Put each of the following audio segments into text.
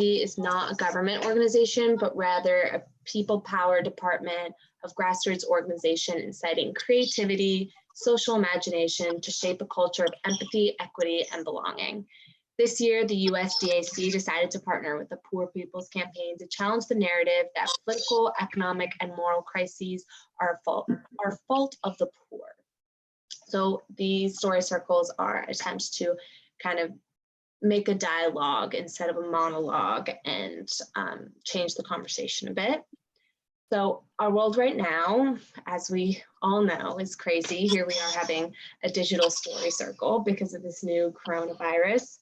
is not a government organization, but rather a people-powered department of grassroots organization inciting creativity, social imagination to shape a culture of empathy, equity, and belonging. This year, the USDAC decided to partner with the Poor People's Campaign to challenge the narrative that political, economic, and moral crises are fault of the poor. So these story circles are attempts to kind of make a dialogue instead of a monologue and change the conversation a bit. So our world right now, as we all know, is crazy. Here we are having a digital story circle because of this new coronavirus.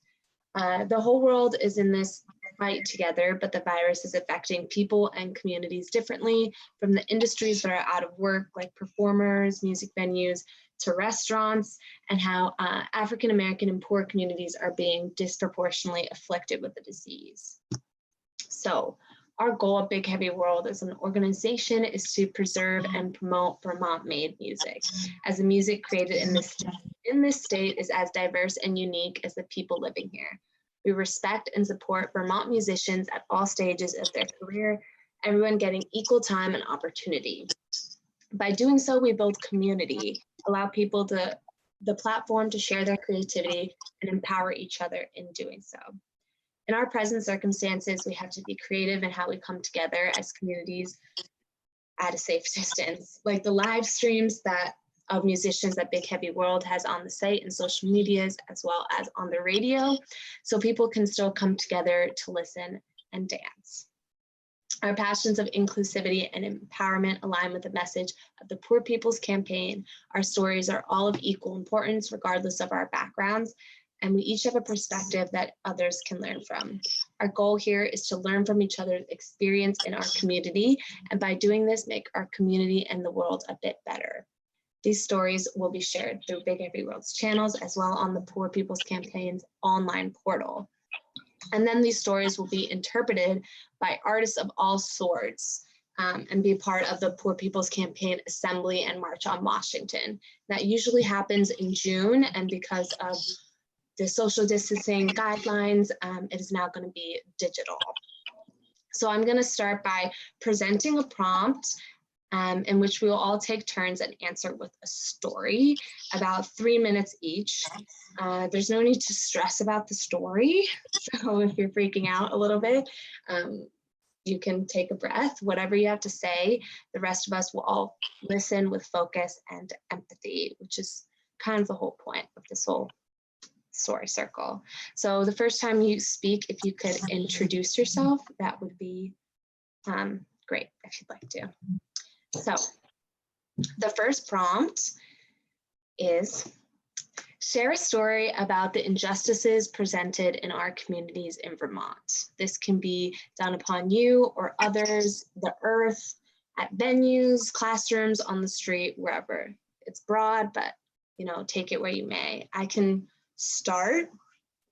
The whole world is in this fight together, but the virus is affecting people and communities differently, from the industries that are out of work, like performers, music venues, to restaurants, and how African American and poor communities are being disproportionately afflicted with the disease. So our goal at Big Heavy World as an organization is to preserve and promote Vermont-made music, as the music created in this state is as diverse and unique as the people living here. We respect and support Vermont musicians at all stages of their career, everyone getting equal time and opportunity. By doing so, we build community, allow people the platform to share their creativity, and empower each other in doing so. In our present circumstances, we have to be creative in how we come together as communities at a safe distance, like the live streams of musicians that Big Heavy World has on the site and social medias, as well as on the radio, so people can still come together to listen and dance. Our passions of inclusivity and empowerment align with the message of the Poor People's Campaign. Our stories are all of equal importance, regardless of our backgrounds, and we each have a perspective that others can learn from. Our goal here is to learn from each other's experience in our community, and by doing this, make our community and the world a bit better. These stories will be shared through Big Heavy World's channels, as well on the Poor People's Campaign's online portal. And then these stories will be interpreted by artists of all sorts and be part of the Poor People's Campaign Assembly and March on Washington. That usually happens in June, and because of the social distancing guidelines, it is now going to be digital. So I'm going to start by presenting a prompt in which we will all take turns and answer with a story, about 3 minutes each. There's no need to stress about the story. So if you're freaking out a little bit, you can take a breath, whatever you have to say. The rest of us will all listen with focus and empathy, which is kind of the whole point of this whole story circle. So the first time you speak, if you could introduce yourself, that would be great if you'd like to. So the first prompt is, share a story about the injustices presented in our communities in Vermont. This can be done upon you or others, the earth, at venues, classrooms, on the street, wherever. It's broad, but take it where you may. I can start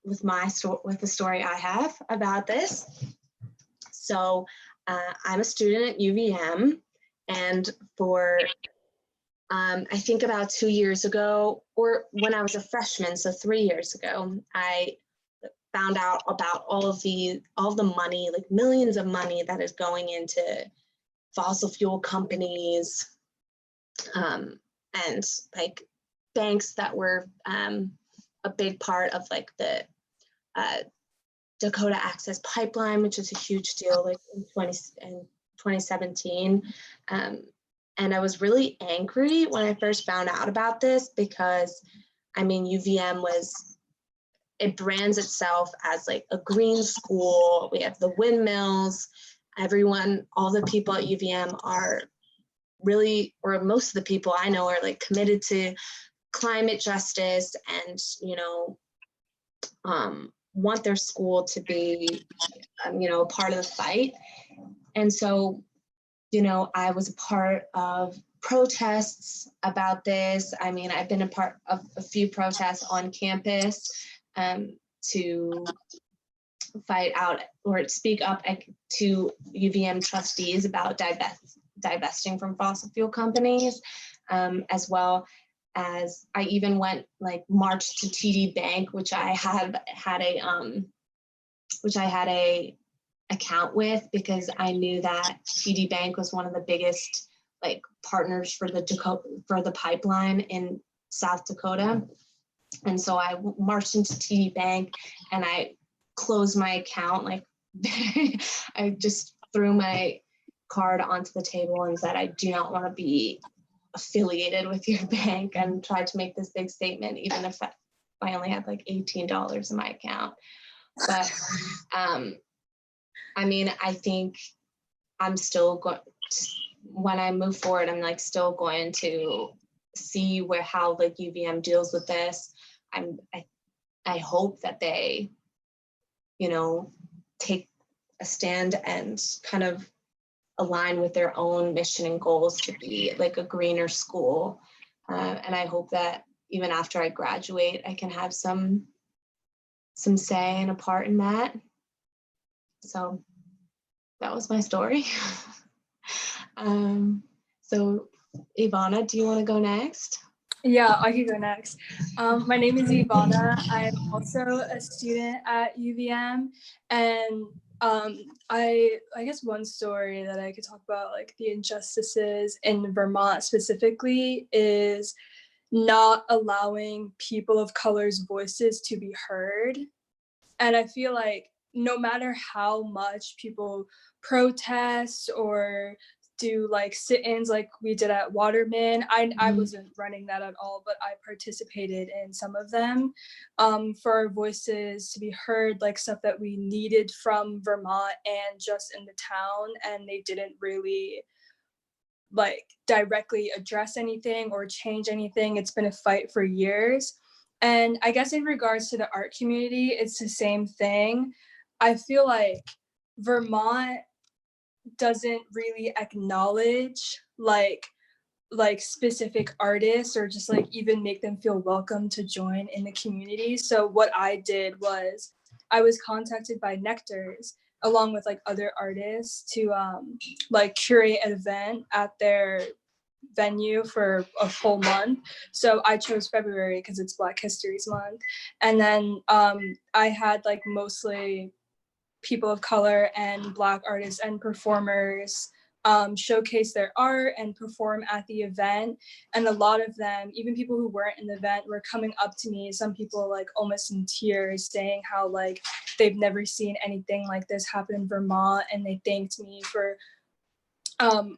with the story I have about this. So I'm a student at UVM. And for, I think about 2 years ago, or when I was a freshman, so 3 years ago, I found out about all of the money, like millions of money that is going into fossil fuel companies and like banks that were a big part of like the Dakota Access Pipeline, which is a huge deal, like in 2017. And I was really angry when I first found out about this because, I mean, UVM it brands itself as like a green school. We have the windmills. All the people at UVM are really, or most of the people I know are like committed to climate justice and, want their school to be, part of the fight. And so, I was a part of protests about this. I mean, I've been a part of a few protests on campus to fight out or speak up to UVM trustees about divesting from fossil fuel companies, as well as I even went marched to TD Bank, which I had a account with, because I knew that TD Bank was one of the biggest like partners for the pipeline in South Dakota. And so I marched into TD Bank and I closed my account. Like I just threw my card onto the table and said, I do not want to be affiliated with your bank, and tried to make this big statement, even if I only had like $18 in my account. But I mean, I think I'm still going, when I move forward, I'm like still going to see how like UVM deals with this. I hope that they, you know, take a stand and kind of align with their own mission and goals to be like a greener school. And I hope that even after I graduate, I can have some say and a part in that. So that was my story. So Ivana, do you want to go next? Yeah, I could go next. My name is Ivana. I'm also a student at UVM, and I guess one story that I could talk about, like the injustices in Vermont specifically, is not allowing people of color's voices to be heard. And I feel like no matter how much people protest or do like sit-ins like we did at Waterman, I wasn't running that at all, but I participated in some of them for our voices to be heard, like stuff that we needed from Vermont and just in the town, and they didn't really like directly address anything or change anything. It's been a fight for years. And I guess in regards to the art community, it's the same thing. I feel like Vermont doesn't really acknowledge like specific artists, or just like even make them feel welcome to join in the community. So what I did was I was contacted by Nectars along with like other artists to like curate an event at their venue for a full month. So I chose February because it's Black History Month. And then I had like mostly people of color and Black artists and performers showcase their art and perform at the event. And a lot of them, even people who weren't in the event, were coming up to me, some people like almost in tears, saying how like they've never seen anything like this happen in Vermont, and they thanked me for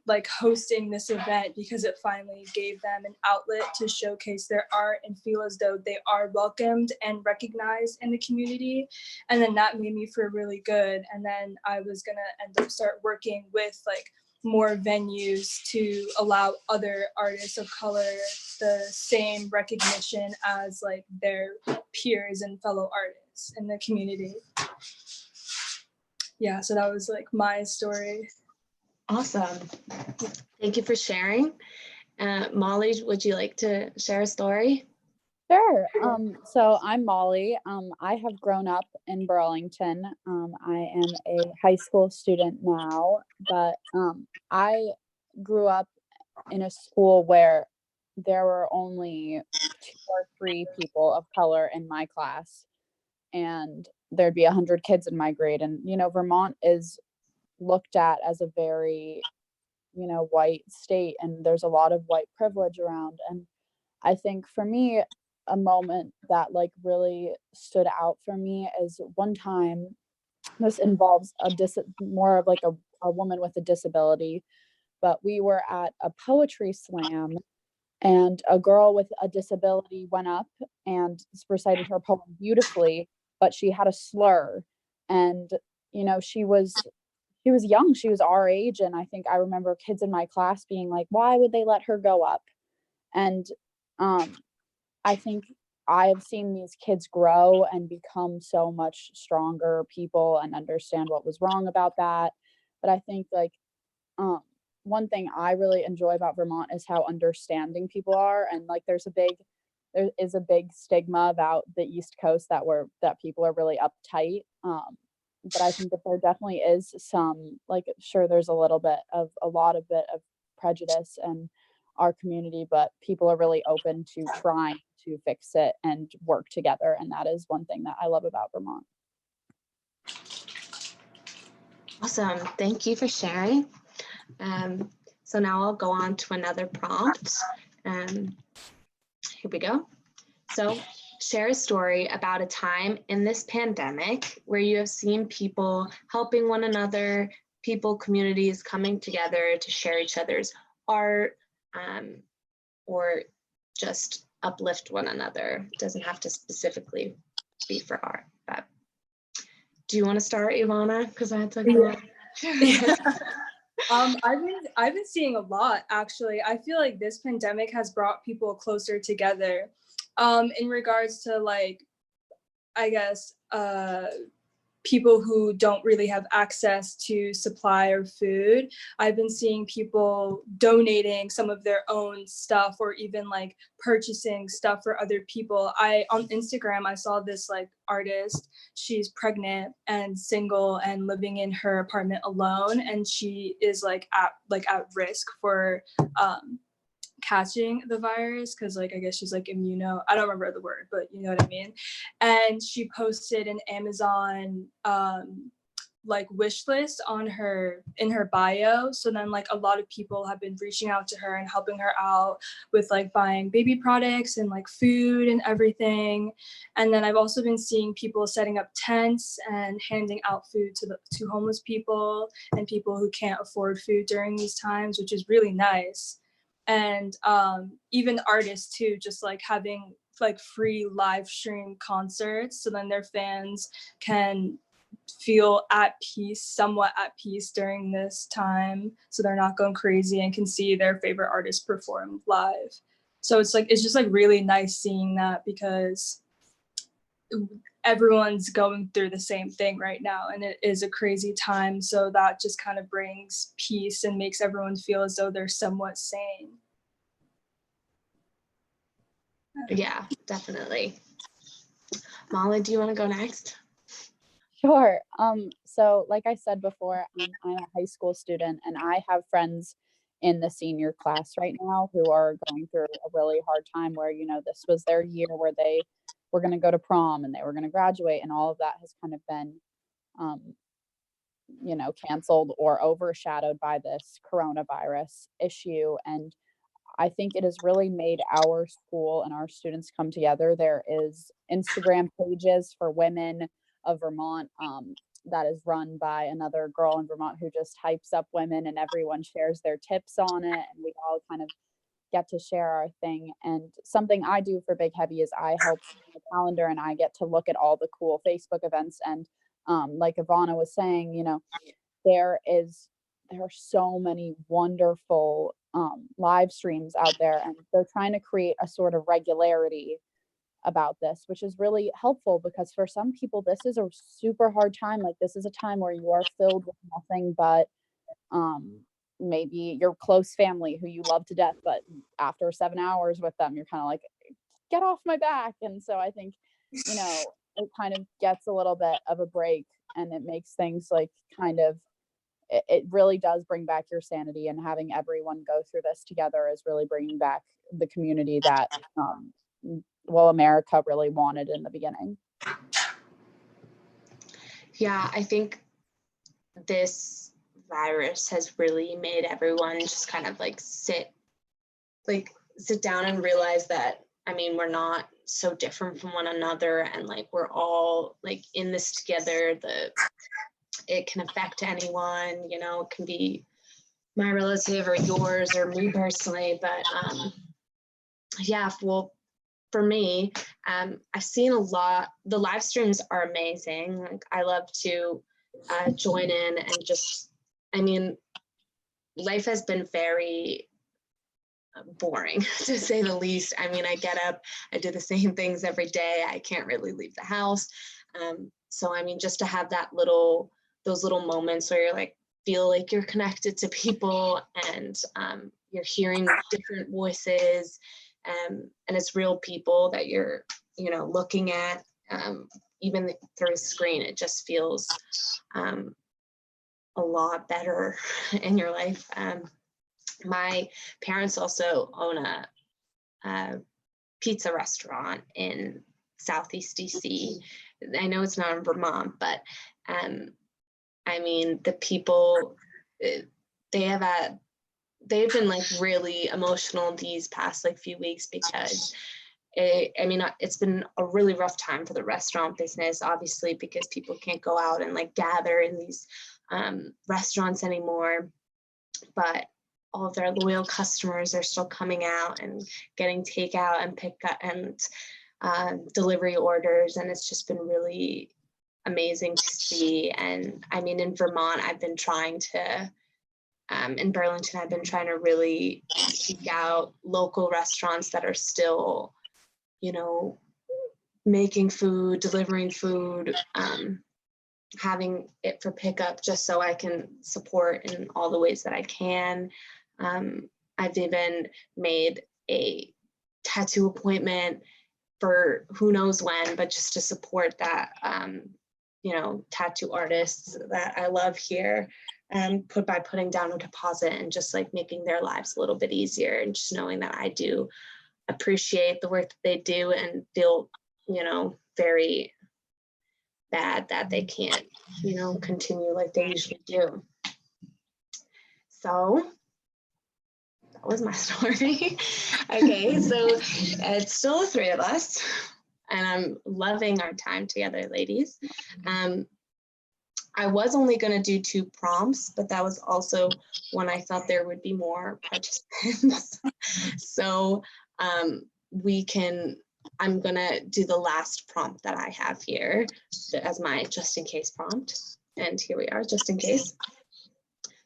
like hosting this event because it finally gave them an outlet to showcase their art and feel as though they are welcomed and recognized in the community. And then that made me feel really good. And then I was gonna end up start working with like more venues to allow other artists of color the same recognition as like their peers and fellow artists in the community. Yeah, so that was like my story. Awesome. Thank you for sharing. Molly, would you like to share a story? Sure. So I'm Molly. I have grown up in Burlington. I am a high school student now, but I grew up in a school where there were only 2 or 3 people of color in my class, and there'd be 100 kids in my grade. And, Vermont is looked at as a very, white state, and there's a lot of white privilege around. And I think for me, a moment that like really stood out for me is one time, this involves more of like a woman with a disability, but we were at a poetry slam, and a girl with a disability went up and recited her poem beautifully, but she had a slur. And she was young, she was our age, and I think I remember kids in my class being like, why would they let her go up? And I think I have seen these kids grow and become so much stronger people and understand what was wrong about that. But I think like one thing I really enjoy about Vermont is how understanding people are. And like there is a big stigma about the East Coast that people are really uptight. But I think that there definitely is some, like, sure, there's a lot of prejudice in our community, but people are really open to trying to fix it and work together. And that is one thing that I love about Vermont. Awesome. Thank you for sharing. So now I'll go on to another prompt. Here we go. So share a story about a time in this pandemic where you have seen people helping one another, people, communities coming together to share each other's art, or just uplift one another. It doesn't have to specifically be for art, but do you want to start, Ivana? Because I had to go. I've been seeing a lot, actually. I feel like this pandemic has brought people closer together, in regards to, like, I guess, people who don't really have access to supply or food. I've been seeing people donating some of their own stuff, or even like purchasing stuff for other people. On Instagram, I saw this like artist. She's pregnant and single and living in her apartment alone, and she is like at risk for catching the virus, because like I guess she's like I don't remember the word, but you know what I mean. And she posted an Amazon like wish list in her bio. So then like a lot of people have been reaching out to her and helping her out with like buying baby products and like food and everything. And then I've also been seeing people setting up tents and handing out food to homeless people and people who can't afford food during these times, which is really nice. And even artists too, just like having like free live stream concerts, so then their fans can feel at peace, somewhat at peace during this time, so they're not going crazy and can see their favorite artist perform live. So it's just like really nice seeing that, because everyone's going through the same thing right now, and it is a crazy time. So that just kind of brings peace and makes everyone feel as though they're somewhat sane. Yeah, definitely. Molly, do you want to go next? Sure. So like I said before, I'm a high school student, and I have friends in the senior class right now who are going through a really hard time where, this was their year where they were going to go to prom and they were going to graduate, and all of that has kind of been, canceled or overshadowed by this coronavirus issue. And I think it has really made our school and our students come together. There is Instagram pages for women of Vermont, that is run by another girl in Vermont who just hypes up women, and everyone shares their tips on it, and we all kind of get to share our thing. And something I do for Big Heavy is I help the calendar, and I get to look at all the cool Facebook events. And like Ivana was saying, there are so many wonderful live streams out there, and they're trying to create a sort of regularity about this, which is really helpful, because for some people this is a super hard time. Like, this is a time where you are filled with nothing but maybe your close family who you love to death, but after 7 hours with them, you're kind of like, get off my back. And so I think, it kind of gets a little bit of a break, and it makes things like kind of, it really does bring back your sanity, and having everyone go through this together is really bringing back the community that America really wanted in the beginning. Yeah, I think this virus has really made everyone just kind of like sit down and realize that, we're not so different from one another, and like we're all like in this together. It can affect anyone, it can be my relative or yours or me personally, but yeah, well, for me, I've seen a lot. The live streams are amazing. Like, I love to join in and just, life has been very boring to say the least. I get up, I do the same things every day. I can't really leave the house. So just to have those little moments where you're like, feel like you're connected to people, and you're hearing different voices, and it's real people that you're looking at, even through a screen. It just feels a lot better in your life. My parents also own a pizza restaurant in Southeast DC. I know it's not in Vermont, but I mean, the people, they have they've been like really emotional these past like few weeks because I mean, it's been a really rough time for the restaurant business, obviously, because people can't go out and like gather in these restaurants anymore. But all of their loyal customers are still coming out and getting takeout and pick up and delivery orders. And it's just been really amazing to see. And I mean, in Vermont, I've been trying to, in Burlington, I've been trying to really seek out local restaurants that are still, you know, making food, delivering food, having it for pickup just so I can support in all the ways that I can. I've even made a tattoo appointment for who knows when, but just to support that, you know, tattoo artists that I love here, by putting down a deposit and just like making their lives a little bit easier, and just knowing that I do appreciate the work that they do and feel, you know, very bad that they can't, you know, continue like they usually do. So that was my story. Okay, so it's still the three of us, and I'm loving our time together, ladies. I was only going to do 2 prompts, but that was also when I thought there would be more participants. So I'm going to do the last prompt that I have here as my just in case prompt. And here we are, just in case.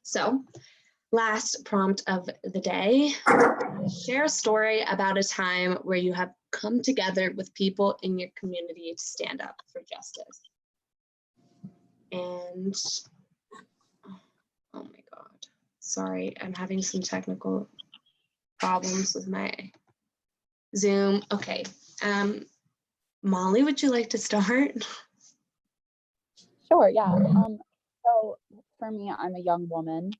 So last prompt of the day, share a story about a time where you have come together with people in your community to stand up for justice. And, oh my God, sorry, I'm having some technical problems with my Zoom. Okay, Molly, would you like to start? Sure, yeah. So for me, I'm a young woman,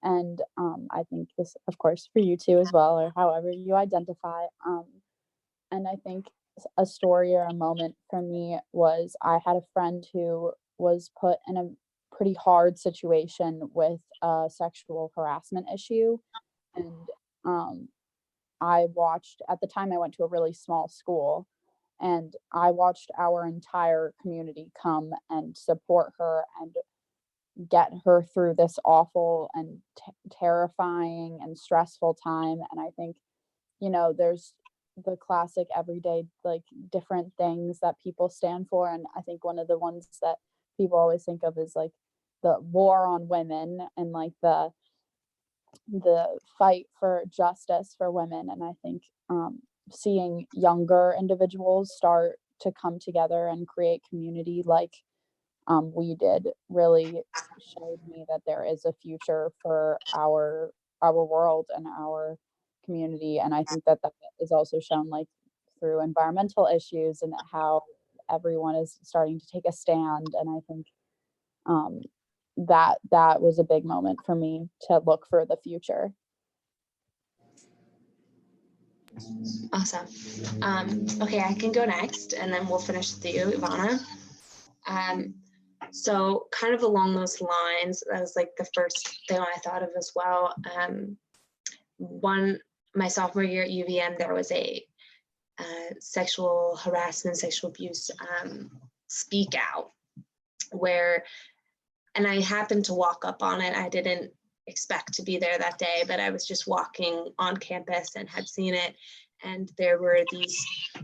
and I think this, of course, for you too as well, or however you identify. And I think a story or a moment for me was I had a friend who was put in a pretty hard situation with a sexual harassment issue. And I watched, at the time I went to a really small school, and I watched our entire community come and support her and get her through this awful and terrifying and stressful time. And I think, you know, there's the classic everyday, like, different things that people stand for. And I think one of the ones that people always think of is like the war on women, and like the fight for justice for women. And I think seeing younger individuals start to come together and create community like we did really showed me that there is a future for our world and our community. And I think that is also shown like through environmental issues and how everyone is starting to take a stand. And I think that was a big moment for me to look for the future. Awesome. Okay, I can go next, and then we'll finish with you, Ivana. So kind of along those lines, that was like the first thing I thought of as well. My sophomore year at UVM, there was a sexual harassment, sexual abuse speak out and I happened to walk up on it. I didn't expect to be there that day, but I was just walking on campus and had seen it. And there were these,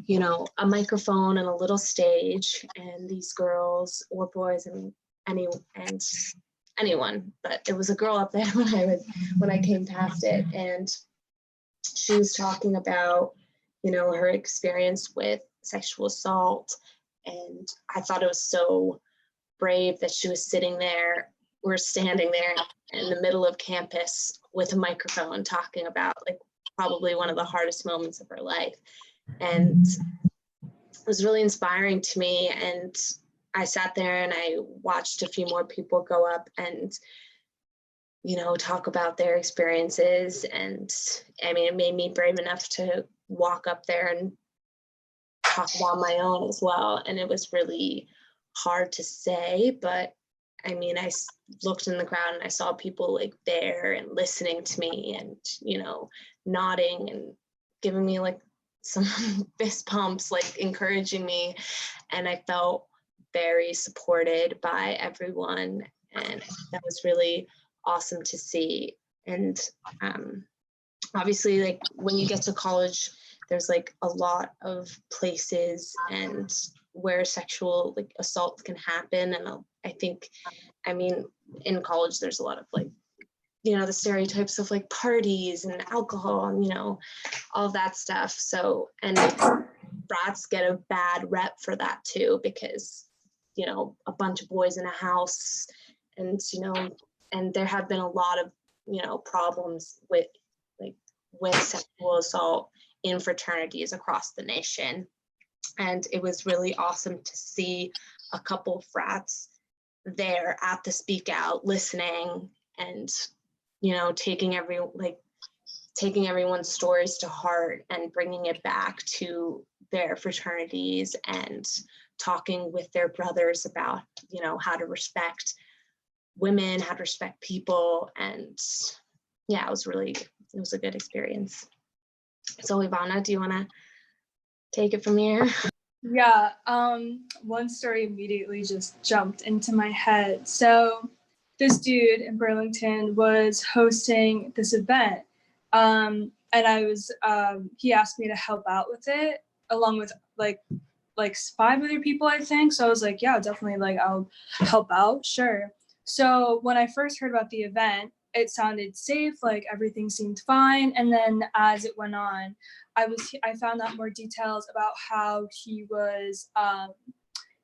you know, a microphone and a little stage, and these girls or boys and anyone, but it was a girl up there when I came past it, and she was talking about, you know, her experience with sexual assault. And I thought it was so brave that she was standing there in the middle of campus with a microphone talking about like probably one of the hardest moments of her life. And it was really inspiring to me. And I sat there and I watched a few more people go up and, you know, talk about their experiences. And I mean, it made me brave enough to walk up there and talk about my own as well. And it was really hard to say, but I mean, looked in the crowd and I saw people like there and listening to me and, you know, nodding and giving me like some fist pumps, like encouraging me. And I felt very supported by everyone. And that was really awesome to see. And obviously, like when you get to college, there's like a lot of places and where sexual like assault can happen. And I think, I mean, in college, there's a lot of like, you know, the stereotypes of like parties and alcohol and, you know, all of that stuff. So, and brats get a bad rep for that too, because, you know, a bunch of boys in a house and, you know, and there have been a lot of, you know, problems with sexual assault in fraternities across the nation. And it was really awesome to see a couple frats there at the Speak Out listening and, you know, taking everyone's stories to heart and bringing it back to their fraternities and talking with their brothers about, you know, how to respect women, how to respect people. And yeah, it was a good experience. So Ivana, do you want to take it from here? Yeah, one story immediately just jumped into my head. So this dude in Burlington was hosting this event, and he asked me to help out with it along with like 5 other people, I think. So I was like, yeah, definitely, like, I'll help out, sure. So when I first heard about the event, it sounded safe, like everything seemed fine. And then as it went on, I found out more details about how he was,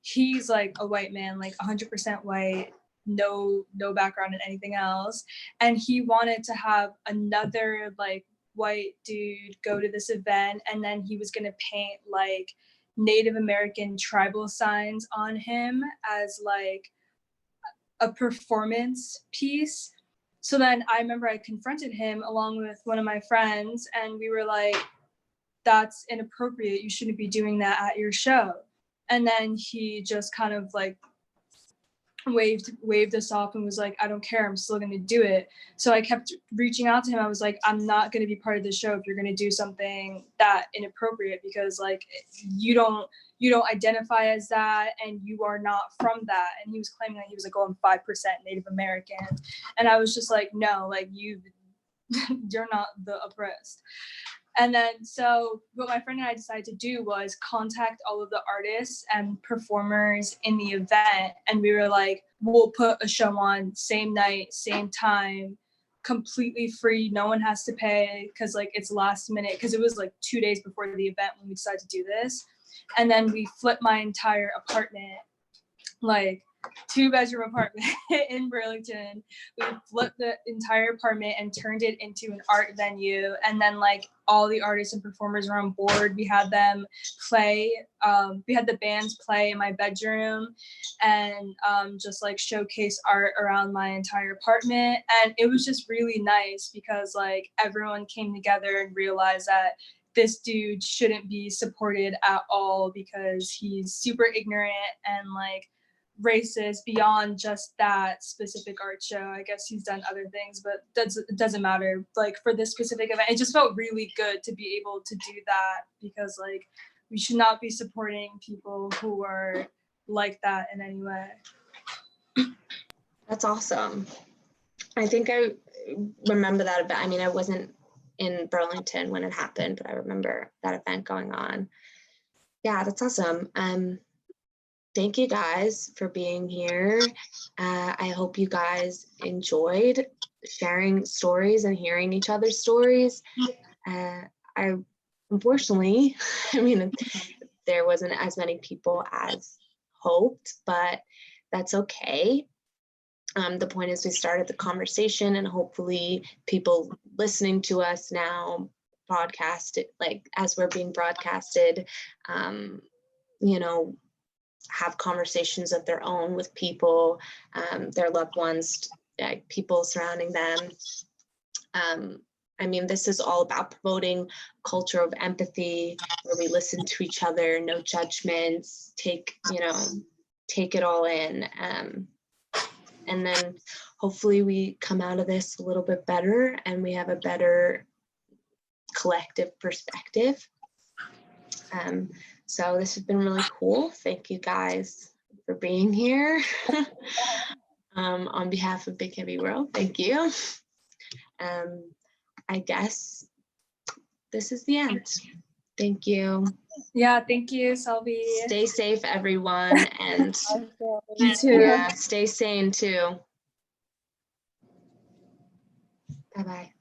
he's like a white man, like 100% white, no background in anything else. And he wanted to have another like white dude go to this event, and then he was gonna paint like Native American tribal signs on him as like a performance piece. So then I remember I confronted him along with one of my friends, and we were like, that's inappropriate. You shouldn't be doing that at your show. And then he just kind of like waved us off and was like, I don't care, I'm still gonna do it. So I kept reaching out to him. I was like, I'm not gonna be part of the show if you're gonna do something that inappropriate, because like you don't identify as that and you are not from that. And he was claiming that he was like, oh, I'm 5% Native American. And I was just like, no, like you're not the oppressed. And then so what my friend and I decided to do was contact all of the artists and performers in the event. And we were like, we'll put a show on same night, same time, completely free. No one has to pay, because like it's last minute, because it was like 2 days before the event when we decided to do this. And then we flipped my entire apartment, like 2-bedroom apartment in Burlington. We flipped the entire apartment and turned it into an art venue. And then like all the artists and performers were on board. We had them play. We had the bands play in my bedroom and just like showcase art around my entire apartment. And it was just really nice because like everyone came together and realized that this dude shouldn't be supported at all because he's super ignorant and like racist beyond just that specific art show. I guess he's done other things, but it doesn't matter. Like for this specific event, it just felt really good to be able to do that, because like we should not be supporting people who are like that in any way. That's awesome. I think I remember that event. I mean, I wasn't in Burlington when it happened, but I remember that event going on. Yeah, that's awesome. Thank you guys for being here. I hope you guys enjoyed sharing stories and hearing each other's stories. I unfortunately, I mean, there wasn't as many people as hoped, but that's okay. The point is we started the conversation, and hopefully people listening to us now broadcast, like as we're being broadcasted, you know, have conversations of their own with people, their loved ones, people surrounding them. I mean, this is all about promoting culture of empathy, where we listen to each other, no judgments, take it all in. And then hopefully we come out of this a little bit better and we have a better collective perspective. So this has been really cool. Thank you guys for being here. On behalf of Big Heavy World, thank you. I guess this is the end. Thank you. Yeah, thank you, Selby. Stay safe, everyone, and You too. yeah, stay sane too. Bye-bye.